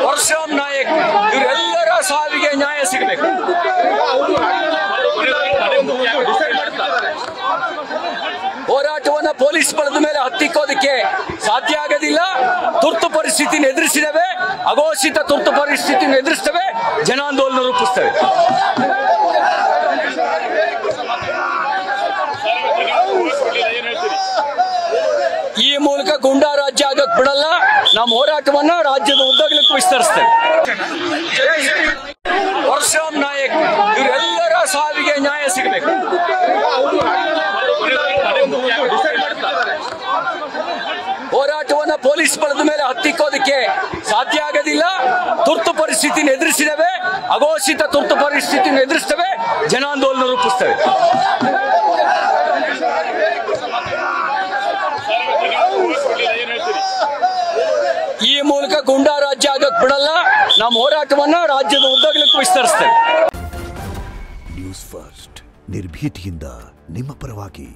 ವರ್ಷಂ ನಾಯಕ್ ಇವರೆಲ್ಲರ ಸಾವಿಗೆ ನ್ಯಾಯ ಸಿಗಬೇಕು. ಹೋರಾಟವನ್ನ ಪೊಲೀಸ್ ಬಲದ ಮೇಲೆ ಹತ್ತಿಕ್ಕೋದಕ್ಕೆ ಸಾಧ್ಯ ಆಗೋದಿಲ್ಲ. ತುರ್ತು ಪರಿಸ್ಥಿತಿನ ಎದುರಿಸಿದವೆ, ಅಘೋಷಿತ ತುರ್ತು ಪರಿಸ್ಥಿತಿನ ಎದುರಿಸ್ತವೆ, ಜನಾಂದೋಲನ ರೂಪಿಸ್ತವೆ. ಈ ಮೂಲಕ ಗುಂಡಾ ರಾಜ್ಯ ಆಗಕ್ ಬಿಡಲ್ಲ. ನಮ್ಮ ಹೋರಾಟವನ್ನ ರಾಜ್ಯದ ಉದ್ದಗಲಕ್ಕೂ ವಿಸ್ತರಿಸ್ತೇವೆ. ವರ್ಷಂ ನಾಯಕ್ ಇವರೆಲ್ಲರ ಸಾವಿಗೆ ನ್ಯಾಯ ಸಿಗಬೇಕು. ಹೋರಾಟವನ್ನ ಪೊಲೀಸ್ ಬಲದ ಮೇಲೆ ಹತ್ತಿಕ್ಕೋದಕ್ಕೆ ಸಾಧ್ಯ ಆಗೋದಿಲ್ಲ. ತುರ್ತು ಪರಿಸ್ಥಿತಿನ ಎದುರಿಸಿದವೆ, ಅಘೋಷಿತ ತುರ್ತು ಪರಿಸ್ಥಿತಿನ ಎದುರಿಸ್ತವೆ, ಜನಾಂದೋಲನ ರೂಪಿಸ್ತವೆ. ಈ ಮೂಲಕ ಗುಂಡಾ ರಾಜ್ಯ ಆಗಕ್ ಬಿಡಲ್ಲ. ನಮ್ಮ ಹೋರಾಟವನ್ನ ರಾಜ್ಯದ ಉದ್ದಗಲಕ್ಕೂ ವಿಸ್ತರಿಸ್ತೇವೆ. ನ್ಯೂಸ್ ಫಸ್ಟ್ ನಿರ್ಭೀತಿಯಿಂದ ನಿಮ್ಮ ಪರವಾಗಿ.